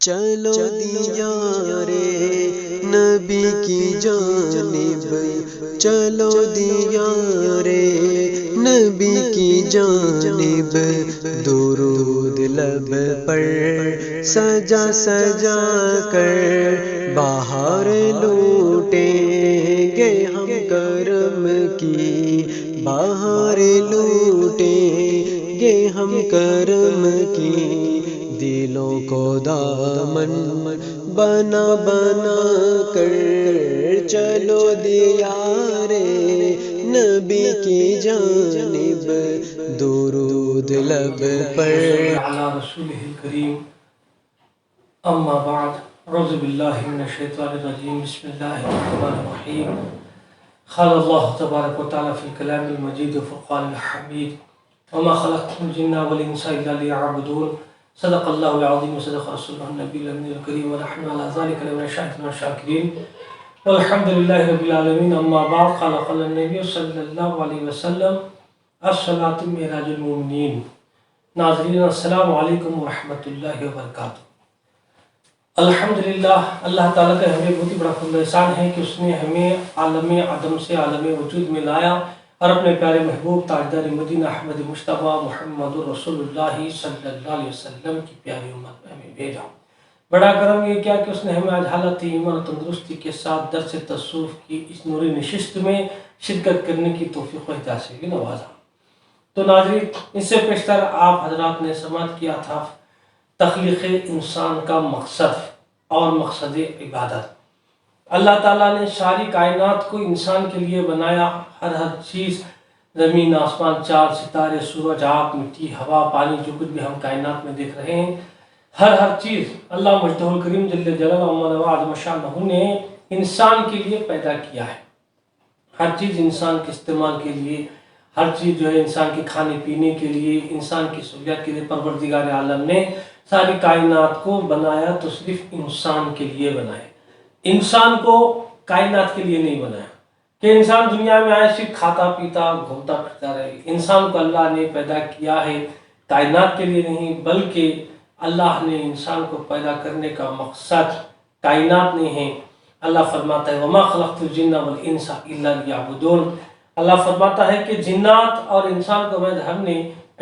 چلو دیار نبی کی جانب، چلو دیار نبی کی جانب، درود لب پر سجا سجا کر بہار لوٹیں گے ہم کرم کی، بہار لوٹیں گے ہم کرم کی، دلوں کو دامن بنا بنا کر چلو دیار نبی کی جانب، درود لب پر علی رسولہ الکریم، اما بعد، اعوذ باللہ من الشیطان الرجیم، بسم اللہ الرحمن الرحیم۔ قال اللہ تبارک و تعالی فی الکلام المجید و فرقان الحمید، وما خلقت الجن والانس الا لیعبدون، صدق اللہ العظیم و صدق رسولہ النبی الامین الکریم، ونحن علی ذلک لمن الشاہدین والشاکرین، والحمد للہ رب العالمین۔ اما بعد، قال النبی صلی اللہ علیہ وسلم، الصلاۃ معراج المؤمنین۔ ناظرین، السلام علیکم ورحمۃ اللہ وبرکاتہ۔ الحمدللہ، اللہ تعالیٰ کا ہمیں بہت ہی بڑا فضل احسان ہے کہ اس نے ہمیں عالم عدم سے عالم وجود میں لایا اور اپنے پیارے محبوب تاجدار مدینہ احمد مصطفیٰ محمد رسول اللہ صلی اللہ علیہ وسلم کی پیاری امت میں ہمیں بھیجا۔ بڑا کرم یہ کیا کہ اس نے ہمیں آج حالت ایمان و تندرستی کے ساتھ درس تصوف کی اس نوری نشست میں شرکت کرنے کی توفیق و ہدایت سے بھی نوازا۔ تو ناظرین، اس سے پیشتر آپ حضرات نے سماعت کیا تھا تخلیق انسان کا مقصد اور مقصد عبادت۔ اللہ تعالیٰ نے ساری کائنات کو انسان کے لیے بنایا، ہر چیز، زمین، آسمان، چاند، ستارے، سورج، آگ، مٹی، ہوا، پانی، جو کچھ بھی ہم کائنات میں دیکھ رہے ہیں، ہر چیز اللہ مجدہ الکریم جل جلالہ و عظم شانہ نے انسان کے لیے پیدا کیا ہے۔ ہر چیز انسان کے استعمال کے لیے، ہر چیز جو ہے انسان کے کھانے پینے کے لیے، انسان کی سہولیات کے لیے پروردگار عالم نے ساری کائنات کو بنایا تو صرف انسان کے لیے بنایا۔ انسان کو کائنات کے لیے نہیں بنایا کہ انسان دنیا میں آئے صرف کھاتا پیتا گھومتا پھرتا رہے۔ انسان کو اللہ نے پیدا کیا ہے کائنات کے لیے نہیں، بلکہ اللہ نے انسان کو پیدا کرنے کا مقصد کائنات نہیں ہے۔ اللہ فرماتا ہے وَمَا خَلَقْتُ الْجِنَّ وَالْإِنسَ إِلَّا لِيَعْبُدُونَ۔ اللہ فرماتا ہے کہ جنات اور انسان کو ہم نے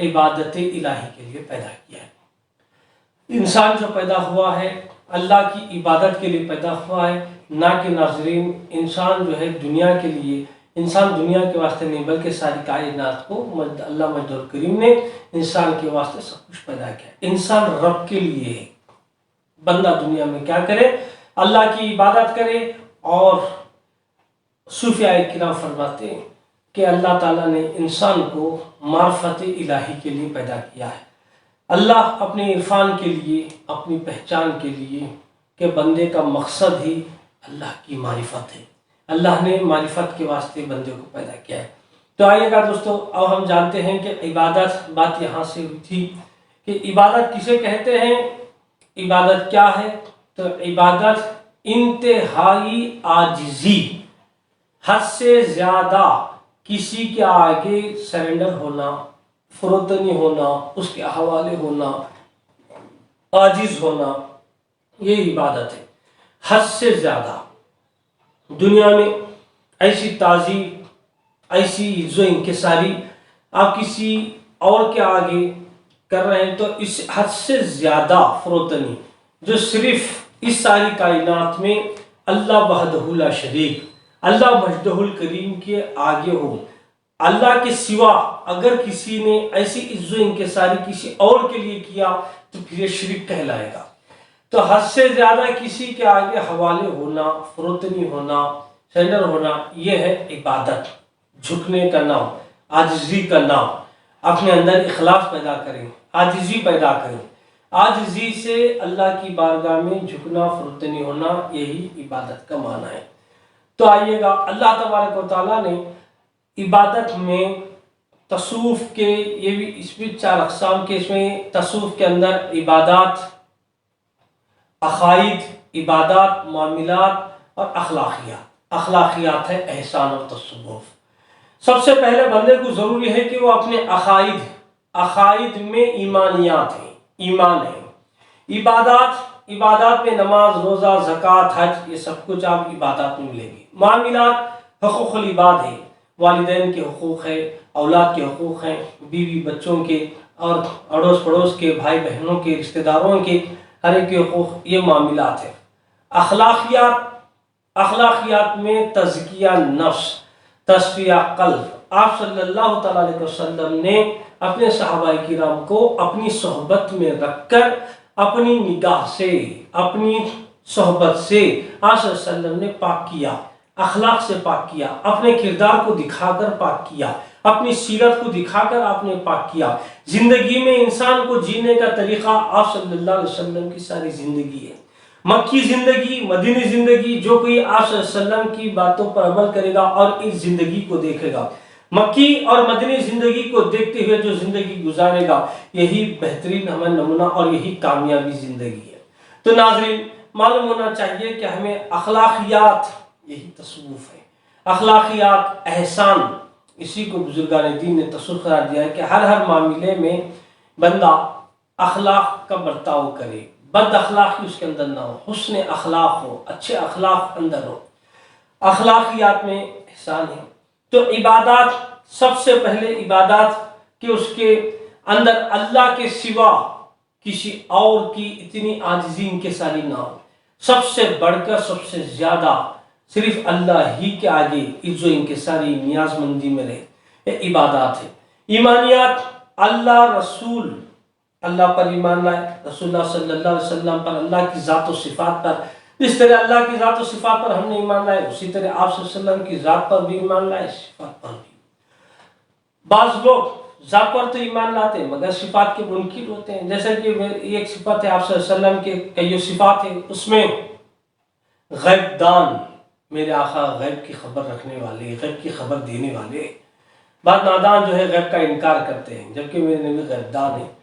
عبادت الہی کے لیے پیدا کیا ہے۔ انسان جو پیدا ہوا ہے اللہ کی عبادت کے لیے پیدا ہوا ہے، نہ کہ ناظرین انسان جو ہے دنیا کے لیے، انسان دنیا کے واسطے نہیں بلکہ ساری کائنات کو اللہ مجد الکریم نے انسان کے واسطے سب کچھ پیدا کیا ہے۔ انسان رب کے لیے ہے۔ بندہ دنیا میں کیا کرے؟ اللہ کی عبادت کرے۔ اور صوفیاء کرام فرماتے ہیں کہ اللہ تعالیٰ نے انسان کو معرفت الہی کے لیے پیدا کیا ہے۔ اللہ اپنے عرفان کے لیے، اپنی پہچان کے لیے، کہ بندے کا مقصد ہی اللہ کی معرفت ہے۔ اللہ نے معرفت کے واسطے بندے کو پیدا کیا ہے۔ تو آئیے گا دوستو، اب ہم جانتے ہیں کہ عبادت، بات یہاں سے ہوئی تھی کہ عبادت کسے کہتے ہیں، عبادت کیا ہے؟ تو عبادت انتہائی عاجزی، حد سے زیادہ کسی کے آگے سرنڈر ہونا، فروتنی ہونا، اس کے حوالے ہونا، عاجز ہونا، یہ عبادت ہے۔ حد سے زیادہ دنیا میں ایسی تعظیم، ایسی عز و انکساری آپ کسی اور کے آگے کر رہے ہیں تو اس حد سے زیادہ فروتنی جو صرف اس ساری کائنات میں اللہ وحدہ لا شریک، اللہ مجدہ الکریم کے آگے ہو۔ اللہ کے سوا اگر کسی نے ایسی عز و انکساری کسی اور کے لیے کیا تو پھر یہ شرک کہلائے گا۔ تو حد سے زیادہ کسی کے آگے حوالے ہونا، فروتنی ہونا، سرنڈر ہونا، یہ ہے عبادت۔ جھکنے کا نام، عاجزی کا نام۔ اپنے اندر اخلاص پیدا کریں، عاجزی پیدا کریں۔ عاجزی سے اللہ کی بارگاہ میں جھکنا، فروتنی ہونا، یہی عبادت کا معنی ہے۔ تو آئیے گا، اللہ تبارک و تعالیٰ نے عبادت میں تصوف کے، یہ بھی اس میں 4 اقسام کے، اس میں تصوف کے اندر عبادات، عقائد، عبادات، معاملات اور اخلاقیات۔ اخلاقیات ہے احسان اور تصوف۔ سب سے پہلے بندے کو ضروری ہے کہ وہ اپنے عقائد میں ایمانیات ہیں، ایمان ہے۔ عبادات عبادات میں نماز، روزہ، زکوٰۃ، حج، یہ سب کچھ آپ عبادات میں ملے گی۔ معاملات حقوق العباد ہے، والدین کے حقوق ہے، اولاد کے حقوق ہیں، بیوی بچوں کے اور اڑوس پڑوس کے، بھائی بہنوں کے، رشتہ داروں کے، ہر ایک کے حقوق، یہ معاملات ہے۔ اخلاقیات میں تزکیہ نفس، تصفیہ قلب۔ آپ صلی اللہ تعالیٰ علیہ وسلم نے اپنے صحابہ کرام کو اپنی صحبت میں رکھ کر اپنی نگاہ سے، اپنی صحبت سے آپ صلی اللہ علیہ وسلم نے پاک کیا، اخلاق سے پاک کیا، اپنے کردار کو دکھا کر پاک کیا، اپنی سیرت کو دکھا کر آپ نے پاک کیا۔ زندگی میں انسان کو جینے کا طریقہ آپ صلی اللہ علیہ وسلم کی ساری زندگی ہے۔ مکی زندگی، مدینی زندگی، جو کوئی آپ صلی اللہ علیہ وسلم کی باتوں پر عمل کرے گا اور اس زندگی کو دیکھے گا، مکی اور مدنی زندگی کو دیکھتے ہوئے جو زندگی گزارے گا، یہی بہترین ہمیں نمونہ اور یہی کامیابی زندگی ہے۔ تو ناظرین، معلوم ہونا چاہیے کہ ہمیں اخلاقیات، یہی تصوف ہے، اخلاقیات، احسان، اسی کو بزرگان دین نے تصوف قرار دیا ہے کہ ہر معاملے میں بندہ اخلاق کا برتاؤ کرے، بد اخلاقی اس کے اندر نہ ہو، حسن اخلاق ہو، اچھے اخلاق اندر ہو۔ اخلاقیات میں احسان ہے۔ تو عبادات، سب سے پہلے عبادات کہ اس کے اندر اللہ کے سوا کسی اور کی اتنی عاجزی انکساری نہ ہو، سب سے بڑھ کر سب سے زیادہ صرف اللہ ہی کے آگے عجز و انکساری، نیاز مندی میں رہے، یہ عبادات ہے۔ ایمانیات، اللہ، رسول، اللہ پر ایمان لائے، رسول اللہ صلی اللہ علیہ وسلم پر، اللہ کی ذات و صفات پر۔ جس طرح اللہ کی ذات و صفات پر ہم نے ایمان لائے، اسی طرح آپ صلی اللہ علیہ وسلم کی ذات پر بھی ایمان لائے، صفات پر بھی۔ بعض لوگ ذات پر تو ایمان لاتے ہیں مگر صفات کے منکر ہوتے ہیں، جیسا کہ ایک صفت ہے آپ صلی اللہ علیہ وسلم کے کئی صفات ہیں، اس میں غیب دان، میرے آقا غیب کی خبر رکھنے والے، غیب کی خبر دینے والے۔ بعض نادان جو ہے غیب کا انکار کرتے ہیں، جبکہ میرے نبی غیب دان ہیں۔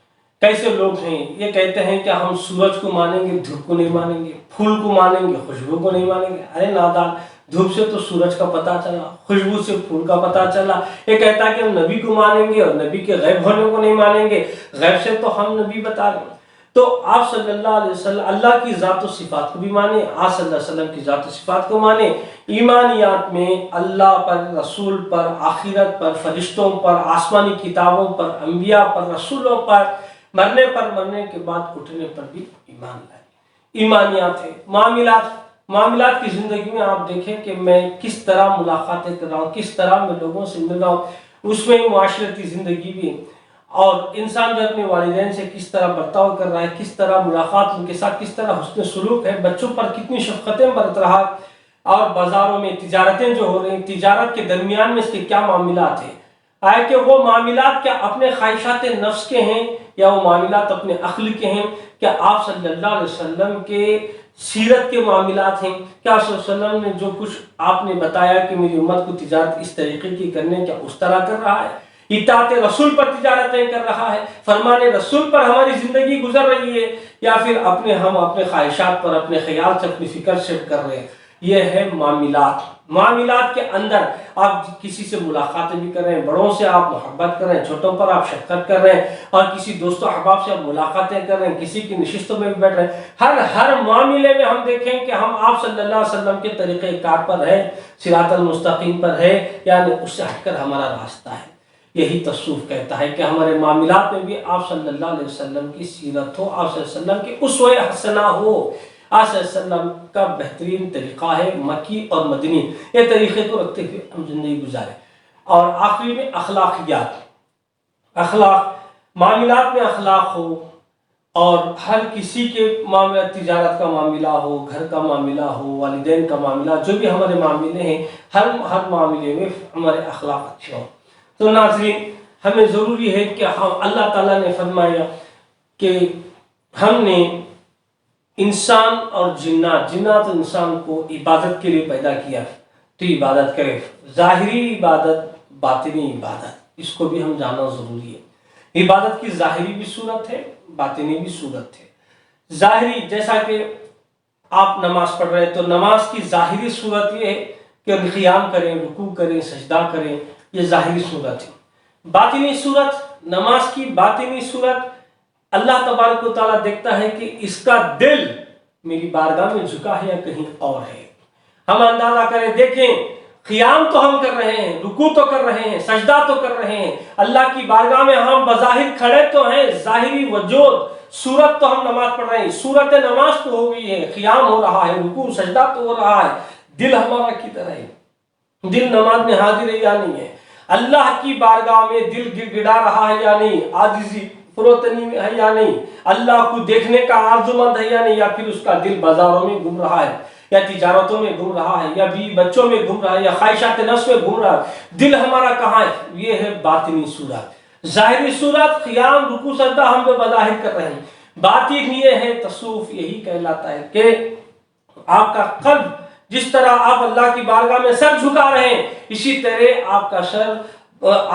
کیسے لوگ ہیں، یہ کہتے ہیں کہ ہم سورج کو مانیں گے، دھوپ کو نہیں مانیں گے، پھول کو مانیں گے، خوشبو کو نہیں مانیں گے۔ ارے نادان، دھوپ سے تو سورج کا پتہ چلا، خوشبو سے پھول کا پتہ چلا۔ یہ کہتا ہے کہ ہم نبی کو مانیں گے اور نبی کے غیب ہونے کو نہیں مانیں گے، غیب سے تو ہم نبی بتا رہے ہیں۔ تو آپ صلی اللہ علیہ وسلم اللہ کی ذات و صفات کو بھی مانیں، آپ صلی اللہ علیہ وسلم کی ذات و صفات کو مانیں۔ ایمانیات میں اللہ پر، رسول پر، آخرت پر، فرشتوں پر، آسمانی کتابوں پر، انبیاء پر، رسولوں پر، مرنے پر، مرنے کے بعد اٹھنے پر بھی ایمان لائے۔ ایمانیات ہے۔ معاملات کی زندگی میں آپ دیکھیں کہ میں کس طرح ملاقاتیں کر رہا ہوں، کس طرح میں لوگوں سے مل رہا ہوں، اس میں معاشرتی زندگی بھی ہے، اور انسان جو اپنے والدین سے کس طرح برتاؤ کر رہا ہے، کس طرح ملاقات ان کے ساتھ، کس طرح حسن سلوک ہے، بچوں پر کتنی شفقتیں برت رہا ہے، اور بازاروں میں تجارتیں جو ہو رہی ہیں، تجارت کے درمیان میں اس کے کیا معاملات ہیں، آئے کہ وہ معاملات کیا اپنے خواہشات نفس کے ہیں یا وہ معاملات اپنے عقل کے ہیں؟ کیا آپ صلی اللہ علیہ وسلم کے سیرت کے معاملات ہیں؟ کیا صلی اللہ علیہ وسلم نے جو کچھ آپ نے بتایا کہ میری امت کو تجارت اس طریقے کی کرنے، کیا اس طرح کر رہا ہے؟ اطاعت رسول پر تجارتیں کر رہا ہے، فرمان رسول پر ہماری زندگی گزر رہی ہے، یا پھر ہم اپنے خواہشات پر، اپنے خیال سے، اپنی فکر سے کر رہے ہیں؟ یہ ہے معاملات کے اندر آپ کسی سے ملاقاتیں بھی کر رہے ہیں، بڑوں سے آپ محبت کر رہے ہیں، چھوٹوں پر آپ شفقت کر رہے ہیں، اور کسی دوست و احباب سے آپ ملاقاتیں کر رہے ہیں، کسی کی نشستوں میں بھی بیٹھ رہے ہیں۔ ہر معاملے میں ہم دیکھیں کہ ہم آپ صلی اللہ علیہ وسلم کے طریقہ کار پر ہے، صراط المستقیم پر ہے، یعنی اس سے ہٹ کر ہمارا راستہ ہے۔ یہی تصوف کہتا ہے کہ ہمارے معاملات میں بھی آپ صلی اللہ علیہ وسلم کی سیرت ہو، آپ صلی اللہ علیہ وسلم کی اسوہ حسنہ ہو۔ آپ صلی اللہ علیہ وسلم کا بہترین طریقہ ہے مکی اور مدنی، یہ طریقے کو رکھتے ہوئے ہم زندگی گزاریں۔ اور آخری میں اخلاق، معاملات میں اخلاق ہو، اور ہر کسی کے معاملہ، تجارت کا معاملہ ہو، گھر کا معاملہ ہو، والدین کا معاملہ، جو بھی ہمارے معاملے ہیں، ہر معاملے میں ہمارے اخلاق اچھے ہوں۔ تو ناظرین، ہمیں ضروری ہے کہ اللہ تعالیٰ نے فرمایا کہ ہم نے انسان اور جنات و انسان کو عبادت کے لیے پیدا کیا، تو عبادت کرے، ظاہری عبادت، باطنی عبادت، اس کو بھی ہم جاننا ضروری ہے۔ عبادت کی ظاہری بھی صورت ہے، باطنی بھی صورت ہے۔ ظاہری، جیسا کہ آپ نماز پڑھ رہے ہیں تو نماز کی ظاہری صورت یہ ہے کہ قیام کریں، رکوع کریں، سجدہ کریں، یہ ظاہری صورت ہے۔ باطنی صورت، نماز کی باطنی صورت، اللہ تبارک و تعالیٰ دیکھتا ہے کہ اس کا دل میری بارگاہ میں جھکا ہے یا کہیں اور ہے؟ ہم اندازہ کریں، دیکھیں قیام تو ہم کر رہے ہیں، رکوع تو کر رہے ہیں، سجدہ تو کر رہے ہیں، اللہ کی بارگاہ میں ہم بظاہر کھڑے تو ہیں، ظاہری وجود صورت تو ہم نماز پڑھ رہے ہیں، صورت نماز تو ہو گئی ہے، قیام ہو رہا ہے، رکوع سجدہ تو ہو رہا ہے، دل ہمارا کدھر ہے؟ دل نماز میں حاضر ہے یا نہیں ہے؟ اللہ کی بارگاہ میں دل گڑ گڑا رہا ہے یا نہیں؟ عاجزی فروتنی میں ہے یا نہیں؟ اللہ کو دیکھنے کا آرزومند ہے یا نہیں؟ یا پھر اس کا دل بازاروں میں گھوم رہا ہے، یا تجارتوں میں گھوم رہا ہے، یا بیوی بچوں میں گھوم رہا ہے، یا خواہشات نفس میں گھوم رہا ہے؟ دل ہمارا کہاں ہے؟ یہ ہے باطنی صورت۔ ظاہری صورت قیام رکوع سجدہ ہم پہ بظاہر کر رہے ہیں، باطن یہ ہے تصوف، یہی کہلاتا ہے کہ آپ کا قلب جس طرح آپ اللہ کی بارگاہ میں سر جھکا رہے ہیں، اسی طرح آپ کا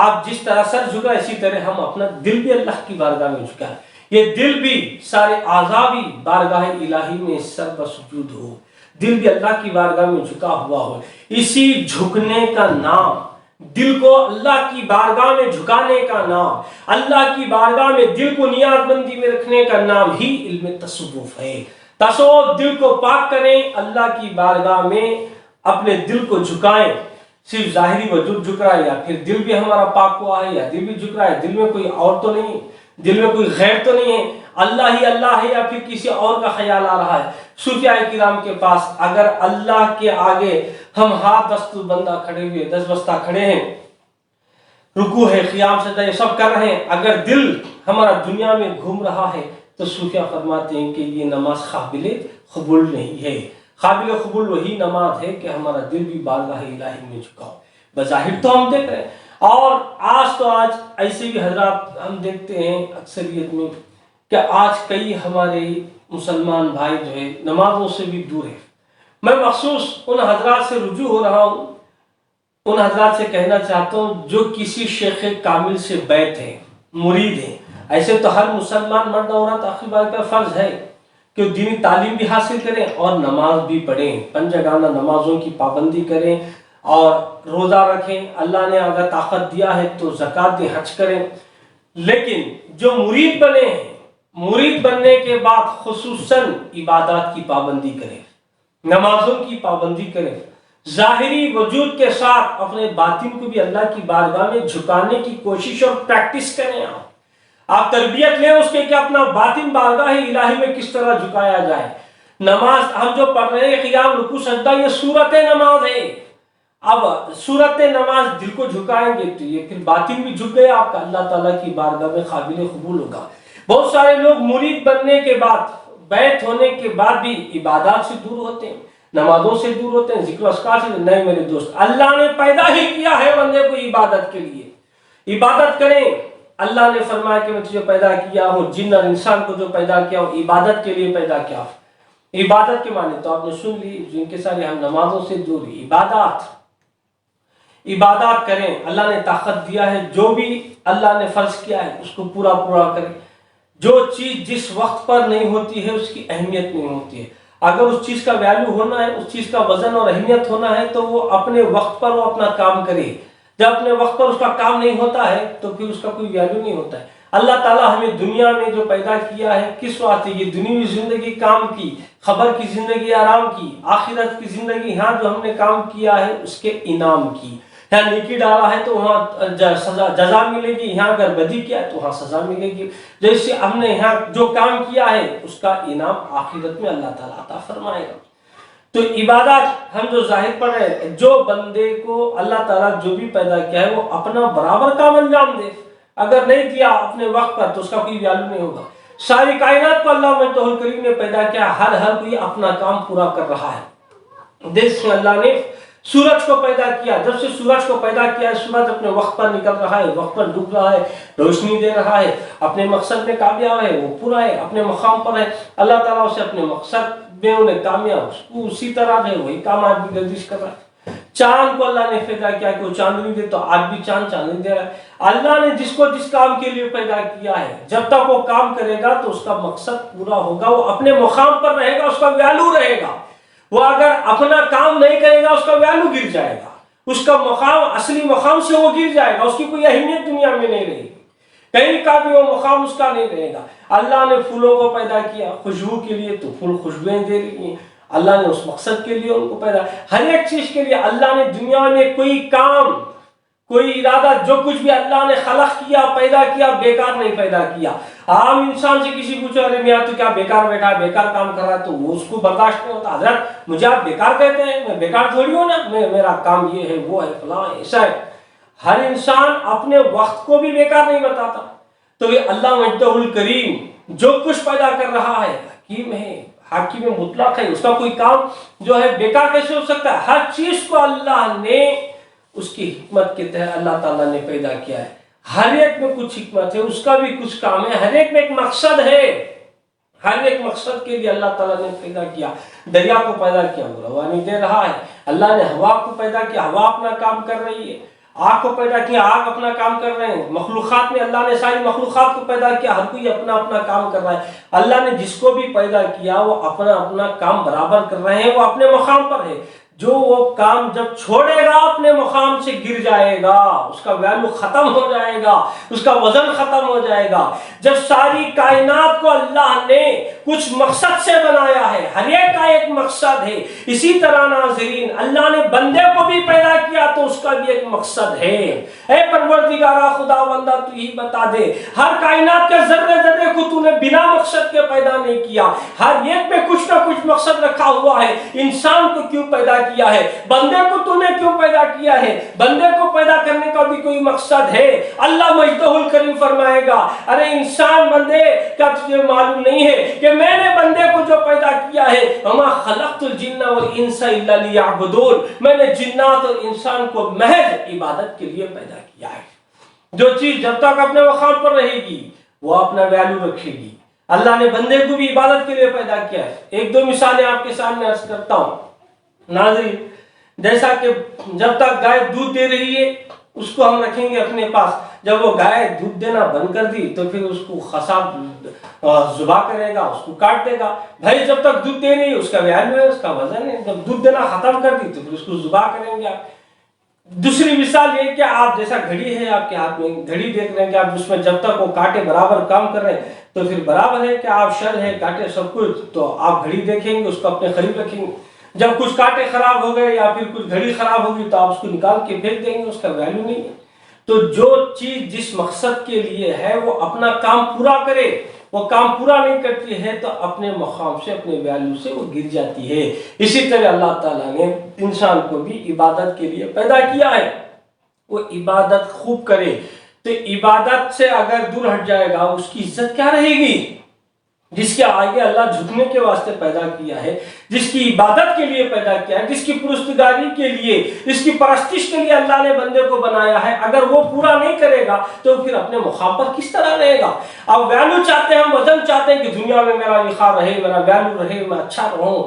آپ جس طرح سر جھکا، اسی طرح ہم اپنا دل بھی اللہ کی بارگاہ میں جھکا ہے۔ یہ دل بھی، سارے اعضاء بھی بارگاہ الہی میں سر بسجود ہو، دل بھی اللہ کی بارگاہ میں جھکا ہوا ہو۔ اسی جھکنے کا نام، دل کو اللہ کی بارگاہ میں جھکانے کا نام، اللہ کی بارگاہ میں دل کو نیاز بندی میں رکھنے کا نام ہی علم تصوف ہے۔ تصوف دل کو پاک کریں، اللہ کی بارگاہ میں اپنے دل کو جھکائیں۔ صرف ظاہری وجود جھک رہا ہے یا پھر دل بھی ہمارا پاک ہوا ہے، یا دل بھی جھک رہا ہے، دل میں کوئی اور تو نہیں، دل میں کوئی غیر تو نہیں ہے، اللہ ہی اللہ ہے یا پھر کسی اور کا خیال آ رہا ہے؟ صوفیاء کرام کے پاس اگر اللہ کے آگے ہم ہاتھ دست بندہ کھڑے ہوئے، دس بستہ کھڑے ہیں، رکوع ہے، قیام سجدہ یہ سب کر رہے ہیں، اگر دل ہمارا دنیا میں گھوم رہا ہے تو صوفیاء فرماتے ہیں کہ یہ نماز قابل قبول نہیں ہے۔ قابل قبول وہی نماز ہے کہ ہمارا دل بھی بارگاہ الہی میں جھکا ہو۔ بظاہر تو ہم دیکھ رہے ہیں، اور آج ایسے بھی حضرات ہم دیکھتے ہیں اکثریت میں کہ آج کئی ہمارے مسلمان بھائی جو ہے نمازوں سے بھی دور ہے۔ میں مخصوص ان حضرات سے رجوع ہو رہا ہوں، ان حضرات سے کہنا چاہتا ہوں جو کسی شیخ کامل سے بیعت ہیں، مرید ہیں۔ ایسے تو ہر مسلمان مرد عورت آخری بار کا فرض ہے کہ دینی تعلیم بھی حاصل کریں اور نماز بھی پڑھیں، پنجگانہ نمازوں کی پابندی کریں اور روزہ رکھیں، اللہ نے اگر طاقت دیا ہے تو زکوٰۃ دیں، حج کریں۔ لیکن جو مرید بنے ہیں، مرید بننے کے بعد خصوصاً عبادات کی پابندی کریں، نمازوں کی پابندی کریں، ظاہری وجود کے ساتھ اپنے باطن کو بھی اللہ کی بارگاہ میں جھکانے کی کوشش اور پریکٹس کریں۔ آپ تربیت لیں اس کے کہ اپنا باطن بارگاہ الہی میں کس طرح جھکایا جائے۔ نماز ہم جو پڑھ رہے ہیں، قیام رکوع سجدہ، یہ صورت نماز ہے۔ اب صورت نماز دل کو جھکائیں گے تو یہ پھر باطن بھی جھک گیا آپ کا، اللہ تعالیٰ کی بارگاہ میں قابل قبول ہوگا۔ بہت سارے لوگ مرید بننے کے بعد، بیعت ہونے کے بعد بھی عبادات سے دور ہوتے ہیں، نمازوں سے دور ہوتے ہیں، ذکر و اذکار سے۔ نہیں میرے دوست، اللہ نے پیدا ہی کیا ہے بندے کو عبادت کے لیے۔ عبادت کریں، اللہ نے فرمایا کہ میں تجھے پیدا کیا ہوں، جن اور انسان کو جو پیدا کیا ہوں عبادت کے لیے پیدا کیا ہوں۔ عبادت کے معنی تو آپ نے سن لی، جن کے سارے ہم نمازوں سے دور، عبادات کریں۔ اللہ نے طاقت دیا ہے، جو بھی اللہ نے فرض کیا ہے اس کو پورا کریں۔ جو چیز جس وقت پر نہیں ہوتی ہے اس کی اہمیت نہیں ہوتی ہے۔ اگر اس چیز کا ویلیو ہونا ہے، اس چیز کا وزن اور اہمیت ہونا ہے تو وہ اپنے وقت پر وہ اپنا کام کرے۔ جب اپنے وقت پر اس کا کام نہیں ہوتا ہے تو پھر اس کا کوئی ویلیو نہیں ہوتا ہے۔ اللہ تعالیٰ ہمیں دنیا میں جو پیدا کیا ہے کس واسطے؟ یہ دنیوی زندگی کام کی، خبر کی زندگی آرام کی، آخرت کی زندگی یہاں جو ہم نے کام کیا ہے اس کے انعام کی۔ یہاں نیکی ڈالا ہے تو وہاں جزا ملے گی، یہاں اگر بدی کیا ہے تو وہاں سزا ملے گی۔ جیسے ہم نے یہاں جو کام کیا ہے اس کا انعام آخرت میں اللہ تعالیٰ عطا فرمائے گا۔ تو عبادات ہم جو ظاہر پڑھ رہے ہیں، جو بندے کو اللہ تعالیٰ جو بھی پیدا کیا ہے وہ اپنا برابر کام انجام دے۔ اگر نہیں دیا اپنے وقت پر تو اس کا کوئی ویلیو نہیں ہوگا۔ ساری کائنات کو اللہ مجدہ الکریم نے پیدا کیا، ہر کوئی اپنا کام پورا کر رہا ہے۔ جیسے اللہ نے سورج کو پیدا کیا، جب سے سورج کو پیدا کیا ہے سورج اپنے وقت پر نکل رہا ہے، وقت پر ڈوب رہا ہے، روشنی دے رہا ہے، اپنے مقصد میں کامیاب ہے، وہ پورا ہے، اپنے مقام پر ہے۔ اللہ تعالیٰ اسے اپنے مقصد میں انہیں کامیاب اسی طرح ہے، وہی کام آج بھی گردش کر رہا ہے۔ چاند کو اللہ نے پیدا کیا کہ وہ چاندنی دے، تو آج بھی چاند چاندنی دے رہا ہے۔ اللہ نے جس کو جس کام کے لیے پیدا کیا ہے جب تک وہ کام کرے گا تو اس کا مقصد پورا ہوگا، وہ اپنے مقام پر رہے گا، اس کا ویلیو رہے گا۔ وہ اگر اپنا کام نہیں کرے گا اس کا ویلیو گر جائے گا، اس کا مقام، اصلی مقام سے وہ گر جائے گا، اس کی کوئی اہمیت دنیا میں نہیں رہے گی۔ کہیں کا بھی وہ مقام اس کا نہیں رہے گا۔ اللہ نے پھولوں کو پیدا کیا خوشبو کے لیے، تو پھول خوشبوئیں دے رہی ہیں، اللہ نے اس مقصد کے لیے ان کو پیدا، ہر ایک چیز کے لیے اللہ نے دنیا میں کوئی کام، کوئی ارادہ، جو کچھ بھی اللہ نے خلق کیا، پیدا کیا، بیکار نہیں پیدا کیا۔ عام انسان سے کسی پوچھو ارے میاں تو کیا بیکار بیٹھا ہے، بیکار کام کر رہا ہے، تو وہ اس کو برداشت نہیں ہوتا۔ حضرت مجھے آپ بیکار کہتے ہیں، میں بیکار تھوڑی ہوں نا، میرا کام یہ ہے، وہ ہے، فلاں ہے، ایسا ہے۔ ہر انسان اپنے وقت کو بھی بیکار نہیں بتاتا۔ تو یہ اللہ مجدہ الکریم جو کچھ پیدا کر رہا ہے، حکیم ہے، حاکم مطلق ہے، اس کا کوئی کام جو ہے بیکار کیسے ہو سکتا ہے؟ ہر چیز کو اللہ نے اس کی حکمت کے تحت اللہ تعالیٰ نے پیدا کیا ہے۔ ہر ایک میں کچھ حکمت ہے، اس کا بھی کچھ کام ہے، ہر ایک میں ایک مقصد ہے، ہر ایک مقصد کے لیے اللہ تعالیٰ نے پیدا کیا۔ دریا کو پیدا کیا، وہ روانی دے رہا ہے۔ اللہ نے ہوا کو پیدا کیا، ہوا اپنا کام کر رہی ہے۔ آگ کو پیدا کیا، آگ اپنا کام کر رہے ہیں۔ مخلوقات میں اللہ نے ساری مخلوقات کو پیدا کیا، ہر کوئی اپنا اپنا کام کر رہا ہے۔ اللہ نے جس کو بھی پیدا کیا وہ اپنا اپنا کام برابر کر رہے ہیں، وہ اپنے مقام پر ہے۔ جو وہ کام جب چھوڑے گا اپنے مقام سے گر جائے گا، اس کا ویلو ختم ہو جائے گا، اس کا وزن ختم ہو جائے گا۔ جب ساری کائنات کو اللہ نے کچھ مقصد سے بنایا ہے، ہر ایک کا ایک مقصد ہے، اسی طرح ناظرین اللہ نے بندے کو بھی پیدا کیا تو اس کا بھی ایک مقصد ہے۔ اے پروردگارا خدا بندہ تو ہی بتا دے، ہر کائنات کے ذرے ذرے کو تو نے بنا مقصد کے پیدا نہیں کیا، ہر ایک میں کچھ نہ کچھ مقصد رکھا ہوا ہے۔ انسان کو کیوں پیدا کیا ہے؟ بندے کو تو نے کیوں پیدا کیا ہے؟ بندے کو پیدا کرنے کا بھی کوئی مقصد ہے۔ اللہ مجدہ الکریم فرمائے گا، ارے انسان بندے کیا تجھے معلوم نہیں ہے کہ میں نے بندے کو جو پیدا کیا ہے، وما خلقت الجن والانس الا لیعبدون، میں نے جنات اور انسان کو محض عبادت کے لیے پیدا کیا ہے۔ جو چیز جب تک اپنے مقام پر رہے گی وہ اپنا ویلو رکھے گی۔ اللہ نے بندے کو بھی عبادت کے لیے پیدا کیا ہے۔ ایک دو مثالیں آپ کے سامنے عرض کرتا ہوں ناظرین۔ جیسا کہ جب تک گائے دودھ دے رہی ہے اس کو ہم رکھیں گے اپنے پاس، جب وہ گائے دودھ دینا بند کر دی تو پھر اس کو خصاب ذبح کرے گا، اس کو کاٹ دے گا۔ بھائی جب تک دودھ دے رہی ہے اس کا ویلو ہے، اس کا وزن ہے، جب دودھ دینا ختم کر دی تو پھر اس کو ذبح کریں گے آپ۔ دوسری مثال یہ کہ آپ جیسا گھڑی ہے، آپ کے ہاتھ میں گھڑی دیکھ رہے ہیں کہ آپ اس میں جب تک وہ کاٹے برابر کام کر رہے ہیں تو پھر برابر ہے کہ آپ شل ہے کاٹے سب کچھ، تو آپ گھڑی دیکھیں گے، اس کو اپنے قریب رکھیں گے۔ جب کچھ کاٹے خراب ہو گئے یا پھر کچھ گھڑی خراب ہوگی تو آپ اس کو نکال کے پھینک دیں گے، اس کا ویلو نہیں ہے۔ تو جو چیز جس مقصد کے لیے ہے وہ اپنا کام پورا کرے، وہ کام پورا نہیں کرتی ہے تو اپنے مقام سے، اپنے ویلو سے وہ گر جاتی ہے۔ اسی طرح اللہ تعالیٰ نے انسان کو بھی عبادت کے لیے پیدا کیا ہے، وہ عبادت خوب کرے۔ تو عبادت سے اگر دور ہٹ جائے گا اس کی عزت کیا رہے گی؟ جس کے آگے اللہ جھکنے کے واسطے پیدا کیا ہے، جس کی عبادت کے لیے پیدا کیا ہے، جس کی پرستگاری کے لیے، جس کی پرستش کے لیے اللہ نے بندے کو بنایا ہے، اگر وہ پورا نہیں کرے گا تو پھر اپنے مقام پر کس طرح رہے گا؟ اب ویلو چاہتے ہیں، ہم وزن چاہتے ہیں کہ دنیا میں میرا وقار رہے، میرا ویلو رہے، میں اچھا رہوں،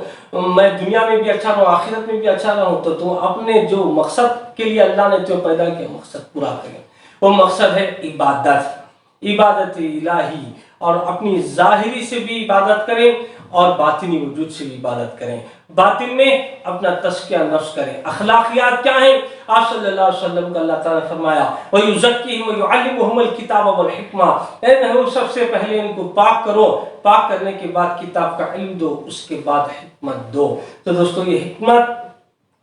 میں دنیا میں بھی اچھا رہوں، آخرت میں بھی اچھا رہوں، تو تم اپنے جو مقصد کے لیے اللہ نے تمہیں پیدا کیا مقصد پورا کریں۔ وہ مقصد ہے عبادت، عبادت الہی، اور اپنی ظاہری سے بھی عبادت کریں اور باطنی وجود سے بھی عبادت کریں۔ باطن میں اپنا تزکیہ نفس کریں۔ اخلاقیات کیا ہیں؟ آپ صلی اللہ علیہ وسلم کا اللہ تعالیٰ نے فرمایا وَيُزَكِّيهِمْ وَيُعَلِّمُهُمُ الْكِتَابَ وَالْحِكْمَةَ، اے محبوب سب سے پہلے ان کو پاک کرو، پاک کرنے کے بعد کتاب کا علم دو، اس کے بعد حکمت دو۔ تو دوستو یہ حکمت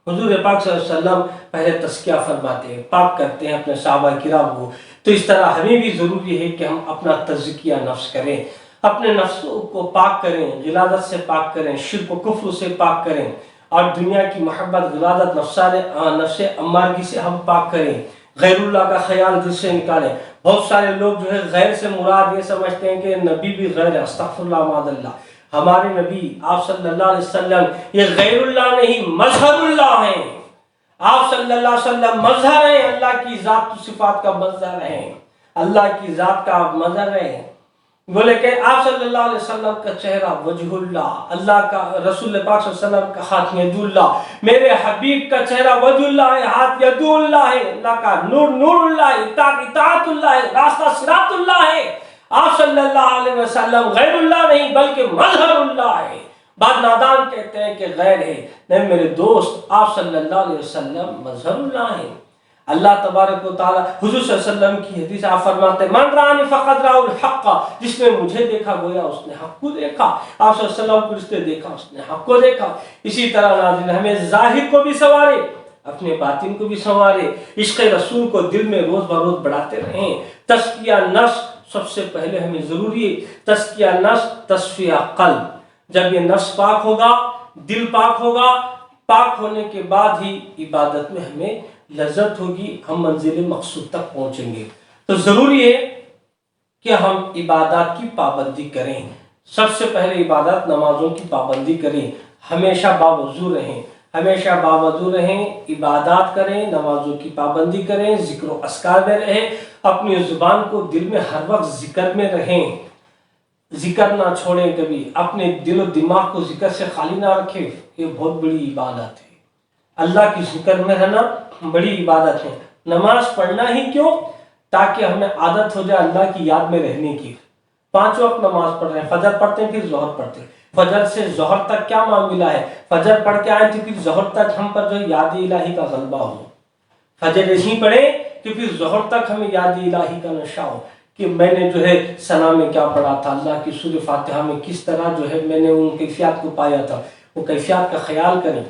حضور پاک صلی اللہ علیہ وسلم پہلے تزکیہ فرماتے ہیں، پاک کرتے ہیں اپنے صحابہ کرام کو۔ تو اس طرح ہمیں بھی ضروری ہے کہ ہم اپنا تزکیہ نفس کریں، اپنے نفس کو پاک کریں، غلاظت سے پاک کریں، شرک و کفر سے پاک کریں، اور دنیا کی محبت، غلاظت، نفس امارگی سے ہم پاک کریں، غیر اللہ کا خیال دل سے نکالیں۔ بہت سارے لوگ جو ہے غیر سے مراد یہ سمجھتے ہیں کہ نبی بھی غیر ہے، استغفر اللہ معاذ اللہ۔ ہمارے نبی آپ صلی اللہ علیہ وسلم یہ غیر اللہ نہیں مظہر اللہ ہیں۔ آپ صلی اللہ علیہ وسلم مظہر ہیں، اللہ کی ذات و صفات کا مظہر ہیں، اللہ کی ذات کا آپ مظہر ہیں۔ بولے کہ آپ صلی اللہ علیہ وسلم کا چہرہ وجہ اللہ، اللہ کا رسول پاک صلی اللہ علیہ وسلم کا ہاتھ ید اللہ، میرے حبیب کا چہرہ وجہ اللہ ہے، ہاتھ ید اللہ ہے، اللہ کا نور نور اللہ ہے، اطاعت اللہ ہے، راستہ صراط اللہ ہے۔ آپ صلی اللہ علیہ وسلم غیر اللہ نہیں بلکہ مظہر اللہ ہے۔ بعد نادان کہتے ہیں کہ غیر ہے، نہیں میرے دوست، آپ صلی اللہ علیہ وسلم مظہر اللہ ہیں۔ اللہ تبارک و تعالیٰ حضور صلی اللہ علیہ وسلم کی حدیث آپ فرماتے ہیں من رآنی فقد رأى الحق، جس نے مجھے دیکھا گویا اس نے حق کو دیکھا۔ آپ صلی اللہ علیہ وسلم کو جس نے دیکھا اس نے حق کو دیکھا۔ اسی طرح ناظرین ہمیں ظاہر کو بھی سنوارے، اپنے باطن کو بھی سنوارے، عشق رسول کو دل میں روز بروز بڑھاتے رہیں۔ تزکیہ نفس سب سے پہلے ہمیں ضروری ہے، تزکیہ نفس تصفیہ قلب۔ جب یہ نفس پاک ہوگا، دل پاک ہوگا، پاک ہونے کے بعد ہی عبادت میں ہمیں لذت ہوگی، ہم منزل مقصود تک پہنچیں گے۔ تو ضروری ہے کہ ہم عبادات کی پابندی کریں۔ سب سے پہلے عبادات نمازوں کی پابندی کریں، ہمیشہ باوضو رہیں، ہمیشہ باوضو رہیں، عبادات کریں، نمازوں کی پابندی کریں، ذکر و اذکار میں رہیں، اپنی زبان کو دل میں ہر وقت ذکر میں رہیں، ذکر نہ چھوڑیں کبھی، اپنے دل و دماغ کو ذکر سے خالی نہ رکھیں۔ یہ بہت بڑی عبادت ہے، اللہ کی ذکر میں رہنا بڑی عبادت ہے۔ نماز پڑھنا ہی کیوں؟ تاکہ ہمیں عادت ہو جائے اللہ کی یاد میں رہنے کی۔ 5 وقت نماز پڑھ رہے ہیں، فجر پڑھتے ہیں پھر ظہر پڑھتے ہیں، فجر سے ظہر تک کیا معاملہ ہے؟ فجر پڑھ کے آئے تو پھر ظہر تک ہم پر جو یاد الہی کا غلبہ ہو، فجر ایسی پڑھیں کہ پھر ظہر تک ہمیں یاد الہی کا نشہ ہو کہ میں نے جو ہے ثنا میں کیا پڑھا تھا، اللہ کی سورہ فاتحہ میں کس طرح جو ہے میں نے ان کیفیات کو پایا تھا، وہ کیفیات کا خیال کریں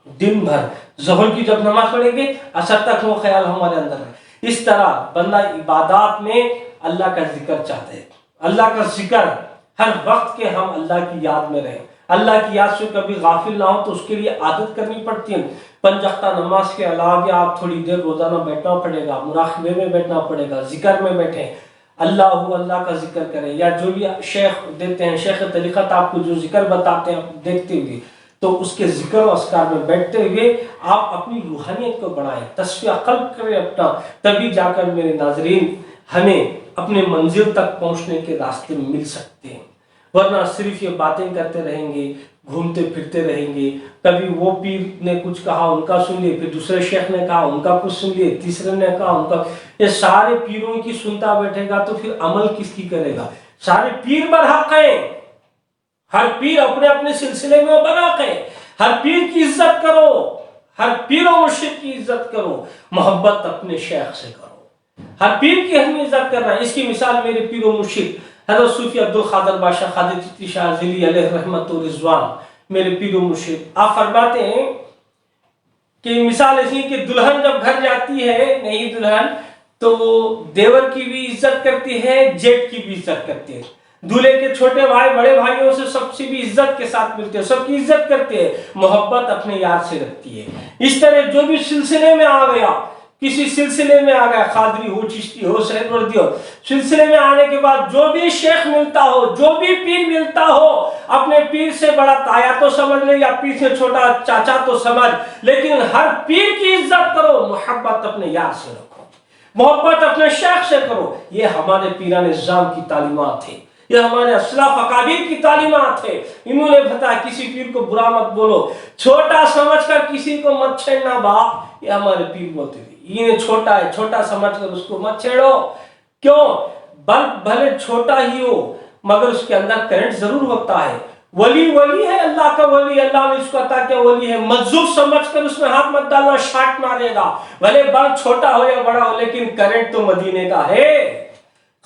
دن بھر۔ ظہر کی جب نماز پڑھیں گے عصر تک وہ خیال ہمارے اندر ہے۔ اس طرح بندہ عبادات میں اللہ کا ذکر چاہتے ہیں، اللہ کا ذکر ہر وقت کے ہم اللہ کی یاد میں رہیں، اللہ کی یاد سے کبھی غافل نہ ہو، تو اس کے لیے عادت کرنی پڑتی ہے۔ 5 وقتہ نماز کے علاوہ آپ تھوڑی دیر روزانہ بیٹھنا پڑے گا، مراقبے میں بیٹھنا پڑے گا، ذکر میں بیٹھیں، اللہ کا ذکر کریں، یا جو بھی شیخ دیتے ہیں، شیخ طریقت آپ کو جو ذکر بتاتے ہیں دیکھتے ہوئے، تو اس کے ذکر و اذکار میں بیٹھتے ہوئے آپ اپنی روحانیت کو بڑھائیں، تصفیہ قلب کریں اپنا، تبھی جا کر میرے ناظرین ہمیں اپنے منزل تک پہنچنے کے راستے مل سکتے ہیں۔ ورنہ صرف یہ باتیں کرتے رہیں گے، گھومتے پھرتے رہیں گے، کبھی وہ پیر نے کچھ کہا ان کا سن لیے، پھر دوسرے شیخ نے کہا ان کا کچھ سن لیے، تیسرے نے کہا ان کا، یہ سارے پیروں کی سنتا بیٹھے گا تو پھر عمل کس کی کرے گا؟ سارے پیر برحق ہیں، ہر پیر اپنے اپنے سلسلے میں برحق ہے، ہر پیر کی عزت کرو، ہر پیر و مرشد کی عزت کرو، محبت اپنے شیخ سے کرو، ہر پیر کی ہمیں عزت کرنا ہے۔ اس کی مثال میرے پیر و مرشد حضرت صوفی عبدالقادر بادشاہ خواجہ چشتی شاہ ذیلی علیہ رحمت و رضوان، میرے پیر و مرشد، آپ فرماتے ہیں کہ مثال ایسی کہ دلہن جب گھر جاتی ہے، نئی دلہن، تو وہ دیور کی بھی عزت کرتی ہے، جیٹ کی بھی عزت کرتی ہے، دولہے کے چھوٹے بھائی بڑے بھائیوں سے سب سے بھی عزت کے ساتھ ملتے ہیں، سب کی عزت کرتے ہیں، محبت اپنے یار سے رکھتی ہے۔ اس طرح جو بھی سلسلے میں آ گیا، کسی سلسلے میں آ گیا، قادری ہو، چشتی ہو، سہروردی ہو، سلسلے میں آنے کے بعد جو بھی شیخ ملتا ہو، جو بھی پیر ملتا ہو، اپنے پیر سے بڑا تایا تو سمجھ لے یا پیر سے چھوٹا چاچا تو سمجھ، لیکن ہر پیر کی عزت کرو، محبت اپنے یار سے رکھو، محبت اپنے شیخ سے کرو۔ یہ ہمارے پیران نظام کی تعلیمات ہے، یہ ہمارے اسلاف اکابر کی تعلیمات ہے۔ انہوں نے بتایا کسی پیر کو برا مت بولو، چھوٹا سمجھ کر کسی کو مت چھیڑنا باپ، یہ ہمارے پیر بولتے تھے، یہ چھوٹا ہے، چھوٹا سمجھ کر اس کو مت چھیڑو۔ کیوں؟ بلب بھلے چھوٹا ہی ہو مگر اس کے اندر کرنٹ ضرور ہوتا ہے۔ ولی ہے، اللہ کا ولی، اللہ نے اس کو عطا کیا ولی ہے، مجذوب سمجھ کر اس میں ہاتھ مت ڈالنا، شاٹ مارے گا، بھلے بلب چھوٹا ہو یا بڑا ہو لیکن کرنٹ تو مدینے کا ہے۔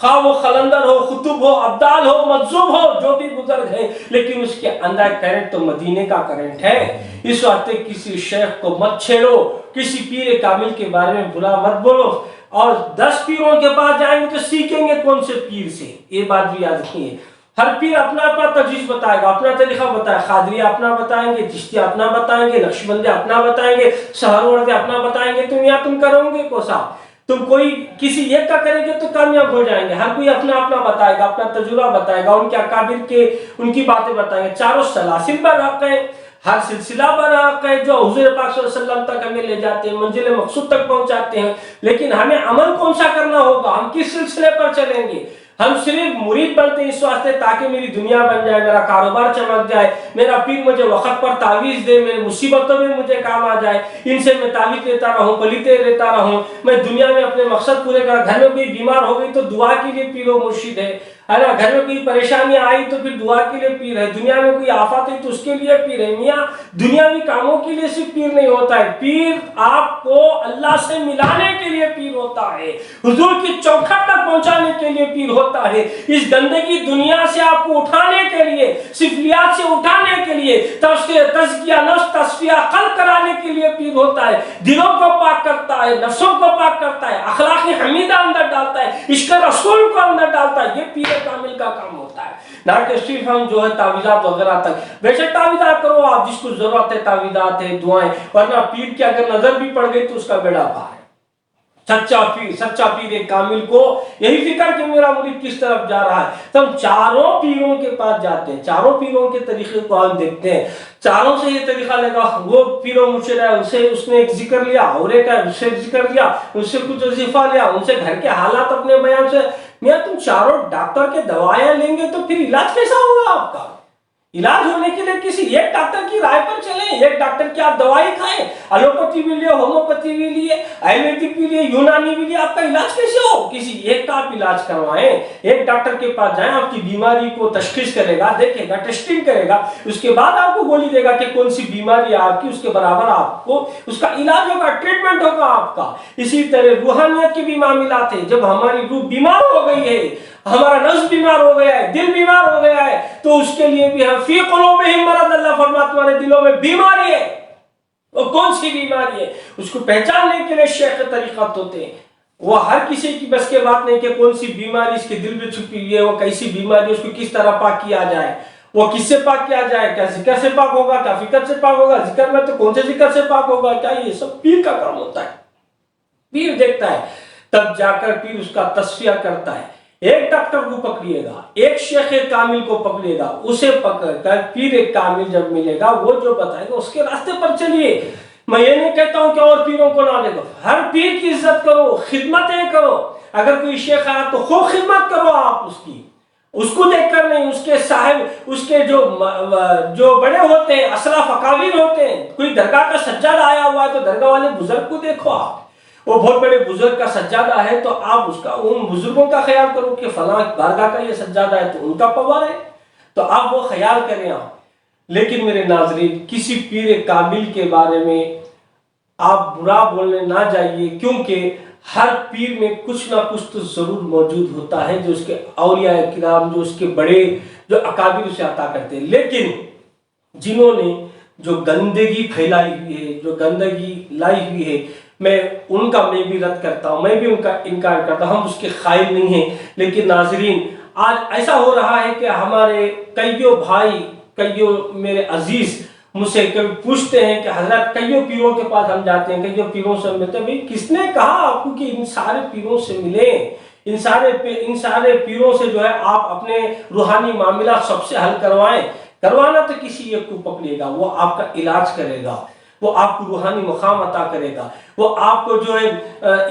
خواہ وہ خلندر ہو، خطب ہو، عبدال ہو، مجذوب ہو، جو بھی بزرگ ہے، لیکن اس کے اندر کرنٹ تو مدینے کا کرنٹ ہے۔ اس وقت کسی شیخ کو مت چھیڑو، کسی پیر کامل کے بارے میں برا مت بولو، اور 10 پیروں کے پاس جائیں گے تو سیکھیں گے کون سے پیر سے، یہ بات بھی یاد رکھیے۔ ہر پیر اپنا اپنا تجویز بتائے گا، اپنا طریقہ بتائے گا، قادری اپنا بتائیں گے، چشتی اپنا بتائیں گے، نقشبندی اپنا بتائیں گے، سہروردی اپنا بتائیں گے، تم کرو گے کوسا؟ تم کوئی کسی ایک کا کریں گے تو کامیاب ہو جائیں گے۔ ہر کوئی اپنا اپنا بتائے گا، اپنا تجربہ بتائے گا، ان کے اکابر کے ان کی باتیں بتائیں گے۔ چاروں سلاسل برحق ہیں، ہر سلسلہ برحق ہے جو حضور پاک صلی اللہ علیہ وسلم تک ہمیں لے جاتے ہیں، منزل مقصود تک پہنچاتے ہیں، لیکن ہمیں عمل کون سا کرنا ہوگا؟ ہم کس سلسلے پر چلیں گے؟ ہم صرف مرید بنتے ہیں اس واسطے تاکہ میری دنیا بن جائے، میرا کاروبار چمک جائے، میرا پیر مجھے وقت پر تعویذ دے، میری مصیبتوں میں مجھے کام آ جائے، ان سے میں تعویذ لیتا رہوں، پلیتے لیتا رہوں، میں دنیا میں اپنے مقصد پورے کرا۔ گھر میں کوئی بیمار ہو گئی تو دعا کے لیے پیر و مرشد ہے، ہے نا. گھر میں کوئی پریشانی آئی تو پھر دعا کے لیے پیر ہے, دنیا میں کوئی آفت ہے تو اس کے لیے پیر ہے. میاں دنیاوی کاموں کے لیے صرف پیر نہیں ہوتا ہے, پیر آپ کو اللہ سے ملانے کے لیے پیر ہوتا ہے, حضور کی چوکھٹ تک پہنچانے کے لیے پیر ہوتا ہے, اس گندگی دنیا سے آپ کو اٹھانے کے لیے, سفلیات سے اٹھانے کے لیے, تزکیہ نفس تصفیہ قلب کرانے کے لیے پیر ہوتا ہے, دلوں کو پاک کرتا ہے, نفسوں کو پاک کرتا ہے, اخلاق حمیدہ اندر ڈالتا ہے, عشق رسول کو اندر ڈالتا ہے. یہ پیر کامل کا کام ہوتا ہے, نہ کہ صرف ہم جو ہے تعویذات وغیرہ تک. بے شک تعویذات کرو آپ, جس کو ضرورت ہے تعویذات ہے, دعائیں, ورنہ پیر کی اگر نظر بھی پڑ گئی تو اس کا بیڑا پار ہے. سچا پیر ایک کامل کو یہی فکر کہ میرا مرید کس طرف جا رہا ہے. تو ہم چاروں پیروں کے پاس جاتے ہیں, چاروں پیروں کے طریقے کو ہم دیکھتے ہیں, چاروں سے یہ طریقہ لگا. وہ پیر و مرشد ہے, اس نے ایک ذکر لیا, اور ایک ہے اس سے ذکر لیا, اس سے کچھ وظیفہ لیا, ان سے گھر کے حالات اپنے بیان سے. میاں تم چاروں ڈاکٹر کے دوائیں لیں گے تو پھر علاج کیسا ہوگا آپ کا؟ علاج ہونے کے لیے کسی ایک ڈاکٹر کی رائے پر چلیں, ایک ڈاکٹر کی آپ دوائی کھائیں, الوپیتھی بھی لیے, ہومیوپیتھی بھی لیے, آیورویدک بھی لیے, یونانی بھی لیے, آپ کا علاج کیسے ہو؟ کسی ایک کا آپ علاج کروائیں, ایک ڈاکٹر کے پاس جائیں, آپ کی بیماری کو تشخیص کرے گا, دیکھے گا, ٹیسٹنگ کرے گا, اس کے بعد آپ کو گولی دے گا کہ کون سی بیماری ہے آپ کی, اس کے برابر آپ کو اس کا علاج ہوگا, ٹریٹمنٹ ہوگا آپ کا. اسی طرح روحانیت کے بھی معاملات ہیں. جب ہماری روح بیمار ہو گئی ہے, ہمارا نفس بیمار ہو گیا ہے, دل بیمار ہو گیا ہے, تو اس کے لیے بھی ہم فی قلوبہم مرض, اللہ فرماتا تمہارے دلوں میں بیماری ہے. وہ کون سی بیماری ہے, اس کو پہچاننے کے لیے شیخ طریقت ہوتے ہیں. وہ ہر کسی کی بس کے بات نہیں کہ کون سی بیماری اس کے دل میں چھپی ہوئی ہے, وہ کیسی بیماری, اس کو کس طرح پاک کیا جائے, وہ کس سے پاک کیا جائے, کیا ذکر سے پاک ہوگا, کیا فکر سے پاک ہوگا, ذکر میں تو کون سے ذکر سے پاک ہوگا, کیا یہ سب پیر کا کام ہوتا ہے. پیر دیکھتا ہے, تب جا کر پیر اس کا تصفیہ کرتا ہے. ایک ڈاکٹر کو پکڑیے گا, ایک شیخ کامل کو پکڑیے گا, اسے پکڑ کر پیر ایک کامل جب ملے گا, وہ جو بتائے گا اس کے راستے پر چلیے. میں یہ نہیں کہتا ہوں کہ اور پیروں کو نہ دیکھو, ہر پیر کی عزت کرو, خدمتیں کرو. اگر کوئی شیخ آیا تو خوب خدمت کرو آپ اس کی, اس کو دیکھ کر نہیں, اس کے صاحب, اس کے جو بڑے ہوتے ہیں, اسلاف اکابر ہوتے ہیں. کوئی درگاہ کا سجادہ آیا ہوا ہے تو درگاہ والے بزرگ کو دیکھو آپ, وہ بہت بڑے بزرگ کا سجادہ ہے تو آپ اس کا, ان بزرگوں کا خیال کرو کہ فلاں بارگاہ کا یہ سجادہ ہے تو ان کا پوار ہے, تو آپ وہ خیال کریں آپ. لیکن میرے ناظرین, کسی پیر کامل کے بارے میں آپ برا بولنے نہ جائیے, کیونکہ ہر پیر میں کچھ نہ کچھ تو ضرور موجود ہوتا ہے جو اس کے اولیاء کرام, جو اس کے بڑے, جو اکابر اسے عطا کرتے ہیں. لیکن جنہوں نے جو گندگی پھیلائی ہوئی ہے, جو گندگی لائی ہوئی ہے, میں ان کا میں بھی رد کرتا ہوں, میں بھی ان کا انکار کرتا ہوں, ہم اس کے قائل نہیں ہیں. لیکن ناظرین, آج ایسا ہو رہا ہے کہ ہمارے کئیوں بھائی, کئیوں میرے عزیز مجھ سے کبھی پوچھتے ہیں کہ حضرت کئیوں پیروں کے پاس ہم جاتے ہیں, کئیوں پیروں سے ملتے ہیں. بھئی کس نے کہا آپ کو کہ ان سارے پیروں سے ملیں, ان سارے پیروں سے جو ہے آپ اپنے روحانی معاملات سب سے حل کروائیں. کروانا تو کسی ایک کو پکڑیے گا, وہ آپ کا علاج کرے گا, وہ آپ کو روحانی مقام عطا کرے گا, وہ آپ کو جو ہے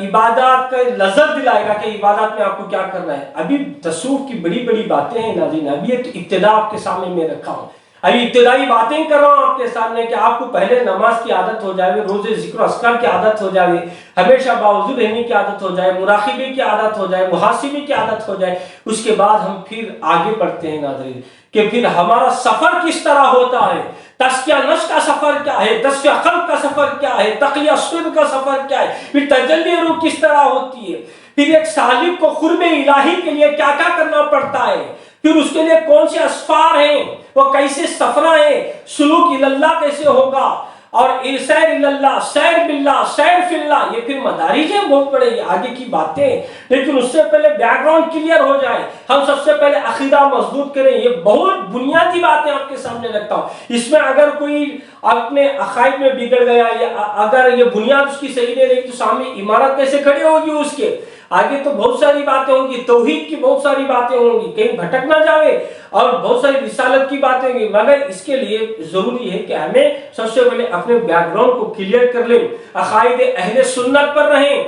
عبادات کا لذت دلائے گا کہ عبادات میں آپ کو کیا کرنا ہے. ابھی تصوف کی بڑی بڑی باتیں ہیں ناظرین, ابھی یہ ابتدا آپ کے سامنے میں رکھا ہوں, ابھی ابتدائی باتیں کر رہا ہوں آپ کے سامنے کہ آپ کو پہلے نماز کی عادت ہو جائے, روزے ذکر و اذکار کی عادت ہو جائے, ہمیشہ باوضو رہنے کی عادت ہو جائے, مراقبے کی عادت ہو جائے, محاسبے کی عادت ہو جائے. اس کے بعد ہم پھر آگے بڑھتے ہیں ناظرین کہ پھر ہمارا سفر کس طرح ہوتا ہے, تزکیہ نفس کا سفر کیا ہے, تزکیہ قلب کا سفر کیا ہے, تقیہ صدر کا سفر کیا ہے, پھر تجلی روح کس طرح ہوتی ہے, پھر ایک سالک کو قرب الہی کے لیے کیا کیا کرنا پڑتا ہے, پھر اس کے لیے کون سے اسفار ہیں, وہ کیسے سفرہ ہیں, سلوک اللہ کیسے ہوگا, اور سیر اللہ, سیر باللہ, سیر فی اللہ. یہ پھر مدارج ہیں بہت بڑے, آگے کی باتیں. لیکن اس سے پہلے بیک گراؤنڈ کلیئر ہو جائے, ہم سب سے پہلے عقیدہ مضبوط کریں. یہ بہت بنیادی باتیں آپ کے سامنے رکھتا ہوں. اس میں اگر کوئی اپنے عقائد میں بگڑ گیا, یا اگر یہ بنیاد اس کی صحیح نہیں رہی, تو سامنے عمارت کیسے کھڑی ہوگی اس کے آگے. تو بہت ساری باتیں ہوں گی, توحید کی بہت ساری باتیں ہوں گی, کہیں بھٹک نہ جاوے, اور بہت ساری رسالت کی باتیں ہوں گی. مگر اس کے لیے ضروری ہے کہ ہمیں سب سے پہلے اپنے بیک گراؤنڈ کو کلیئر کر لیں, عقائد اہل سنت پر رہیں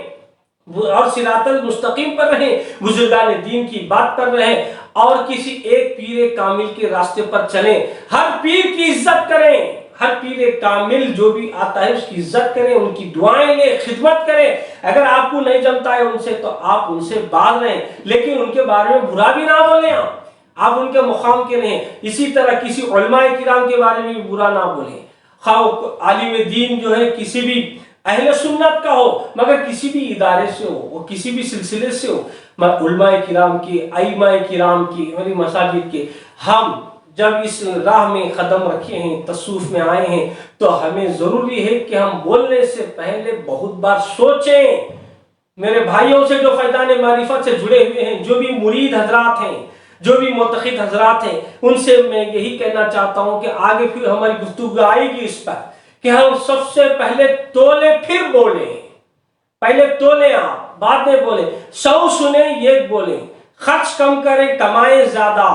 اور صراط المستقیم پر رہیں, بزرگان دین کی بات پر رہیں, اور کسی ایک پیر کامل کے راستے پر چلیں. ہر پیر کی عزت کریں, ہر پیر کامل جو بھی آتا ہے اس کی عزت کریں، ان کی دعائیں لیں، خدمت کریں. اگر آپ کو نہیں جمتا ہے ان سے تو آپ ان سے باز رہیں، لیکن ان کے بارے میں برا بھی نہ بولیں. آپ ان کے مقام کے نہیں. اسی طرح کسی علماء کرام کے بارے میں بھی برا نہ بولیں، خواہ عالم دین جو ہے کسی بھی اہل سنت کا ہو، مگر کسی بھی ادارے سے ہو، وہ کسی بھی سلسلے سے ہو. علماء کرام کی، ائمہ کرام کی، ہماری مساجد کے، ہم جب اس راہ میں قدم رکھے ہیں، تصوف میں آئے ہیں، تو ہمیں ضروری ہے کہ ہم بولنے سے پہلے بہت بار سوچیں. میرے بھائیوں سے جو فیضان معرفت سے جڑے ہوئے ہیں، جو بھی مرید حضرات ہیں، جو بھی معتقد حضرات ہیں، ان سے میں یہی کہنا چاہتا ہوں کہ آگے پھر ہماری گفتگو آئے گی اس پر کہ ہم سب سے پہلے تولے پھر بولیں. پہلے تولیں، آپ بعد میں بولیں. 100 سنیں ایک بولیں. خرچ کم کریں، کمائیں زیادہ.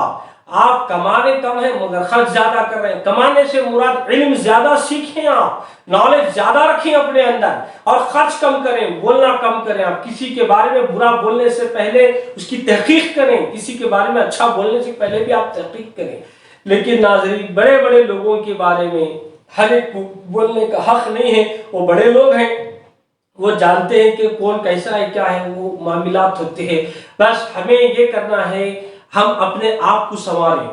آپ کمانے کم ہیں مگر خرچ زیادہ کر رہے ہیں. کمانے سے مراد علم زیادہ سیکھیں، آپ نالج زیادہ رکھیں اپنے اندر، اور خرچ کم کریں، بولنا کم کریں. آپ کسی کے بارے میں برا بولنے سے پہلے اس کی تحقیق کریں، کسی کے بارے میں اچھا بولنے سے پہلے بھی آپ تحقیق کریں. لیکن ناظرین، بڑے بڑے لوگوں کے بارے میں ہر ایک کو بولنے کا حق نہیں ہے. وہ بڑے لوگ ہیں، وہ جانتے ہیں کہ کون کیسا ہے، کیا ہے، وہ معاملات ہوتے ہیں. بس ہمیں یہ کرنا ہے، ہم اپنے آپ کو سنواریں،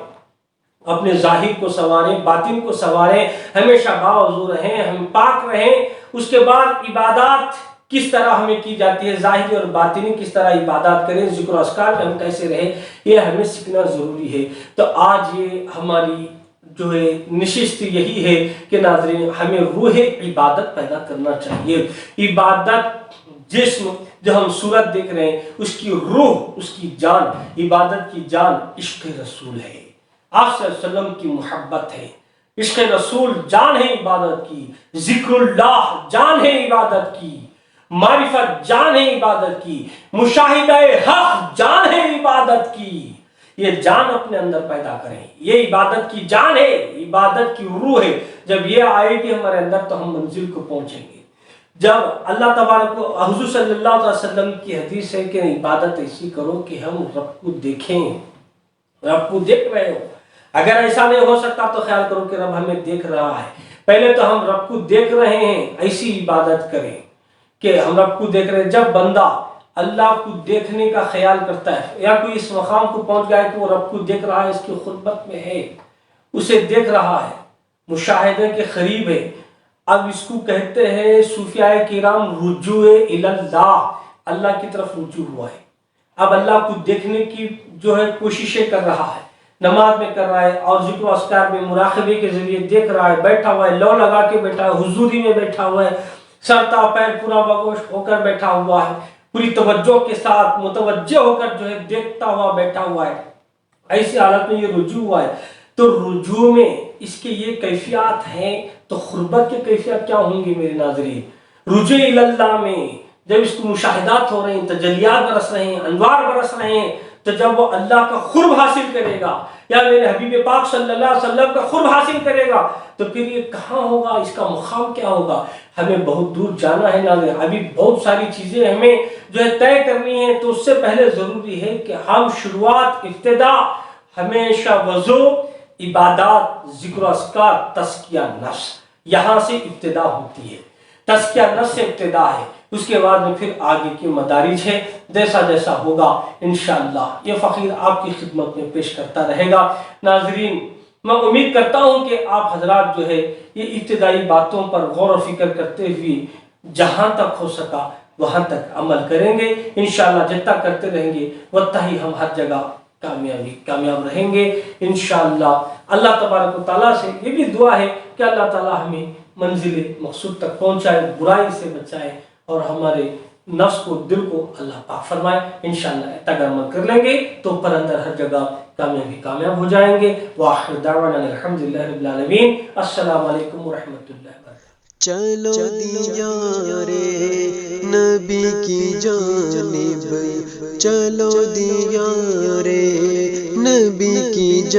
اپنے ظاہر کو سنواریں، باطن کو سنواریں، ہمیشہ باوضو رہیں، ہم پاک رہیں. اس کے بعد عبادات کس طرح ہمیں کی جاتی ہے، ظاہری اور باطنی کس طرح عبادات کریں، ذکر و اذکار میں ہم کیسے رہیں، یہ ہمیں سیکھنا ضروری ہے. تو آج یہ ہماری جو ہے نشست یہی ہے کہ ناظرین، ہمیں روح عبادت پیدا کرنا چاہیے. عبادت جسم جو ہم صورت دیکھ رہے ہیں، اس کی روح، اس کی جان، عبادت کی جان عشق رسول ہے. آپ صلی اللہ علیہ وسلم کی محبت ہے. عشق رسول جان ہے عبادت کی. ذکر اللہ جان ہے عبادت کی. معرفت جان ہے عبادت کی. مشاہدہ حق جان ہے عبادت کی. یہ جان اپنے اندر پیدا کریں. یہ عبادت کی جان ہے، عبادت کی روح ہے. جب یہ آئے گی ہمارے اندر تو ہم منزل کو پہنچیں گے. جب اللہ تبارک کو، حضور صلی اللہ علیہ وسلم کی حدیث ہے کہ عبادت ایسی کرو کہ ہم رب کو دیکھیں. رب کو دیکھ رہے ہو. اگر ایسا نہیں ہو سکتا تو خیال کرو کہ رب ہمیں دیکھ رہا ہے. پہلے تو ہم رب کو دیکھ رہے ہیں، ایسی عبادت کریں کہ ہم رب کو دیکھ رہے ہیں. جب بندہ اللہ کو دیکھنے کا خیال کرتا ہے، یا کوئی اس مقام کو پہنچ گیا ہے کہ وہ رب کو دیکھ رہا ہے، اس کی خدمت میں ہے، اسے دیکھ رہا ہے، مشاہدے کے قریب ہے. اب اس کو کہتے ہیں صوفیاء کرام رجوع اللہ، اللہ کی طرف رجوع ہوا ہے. اب اللہ کو دیکھنے کی جو ہے کوششیں کر رہا ہے، نماز میں کر رہا ہے، اور ذکر و اذکار میں مراقبے کے ذریعے دیکھ رہا ہے. بیٹھا ہوا ہے، لو لگا کے بیٹھا ہے، حضوری میں بیٹھا ہوا ہے، سر تا پیر پورا بگوش ہو کر بیٹھا ہوا ہے، پوری توجہ کے ساتھ متوجہ ہو کر جو ہے دیکھتا ہوا بیٹھا ہوا ہے. ایسی حالت میں یہ رجوع ہوا ہے. تو رجوع میں اس کے یہ کیفیات ہیں، تو قربت کی کیفیت کیا ہوں گی میرے ناظرین؟ رجوع اللہ میں جب اس کو مشاہدات ہو رہے ہیں، تجلیات برس رہے ہیں، انوار برس رہے ہیں، تو جب وہ اللہ کا قرب حاصل کرے گا، یا میرے حبیب پاک صلی اللہ علیہ وسلم کا قرب حاصل کرے گا، تو پھر یہ کہاں ہوگا، اس کا مقام کیا ہوگا؟ ہمیں بہت دور جانا ہے ناظرین. ابھی بہت ساری چیزیں ہمیں جو ہے طے کرنی ہے. تو اس سے پہلے ضروری ہے کہ ہم شروعات، ابتدا ہمیشہ وضو، عبادات، ذکر و اذکار، تزکیہ نفس، یہاں سے ابتدا ہوتی ہے. تزکیہ نفس سے ابتدا ہے. اس کے بعد میں پھر آگے کی مدارج ہے، جیسا جیسا ہوگا انشاءاللہ یہ فقیر آپ کی خدمت میں پیش کرتا رہے گا. ناظرین، میں امید کرتا ہوں کہ آپ حضرات جو ہے یہ ابتدائی باتوں پر غور و فکر کرتے ہوئے جہاں تک ہو سکا وہاں تک عمل کریں گے. انشاءاللہ جتنا کرتے رہیں گے اتنا ہی ہم ہر جگہ کامیاب رہیں گے انشاءاللہ. اللہ تبارک و تعالیٰ سے یہ بھی دعا ہے کہ اللہ تعالیٰ ہمیں منزل مقصود تک پہنچائے، برائی سے بچائے، اور ہمارے نفس کو، دل کو اللہ پاک فرمائے. انشاءاللہ اتنا عمل کر لیں گے تو پر اندر ہر جگہ کامیاب ہو جائیں گے. وآخر دعوانا الحمدللہ رب العالمین. السلام علیکم ورحمۃ اللہ وبرکاتہ. چلو دیارے نبی کی جانب، چلو دیارے نبی کی جانب.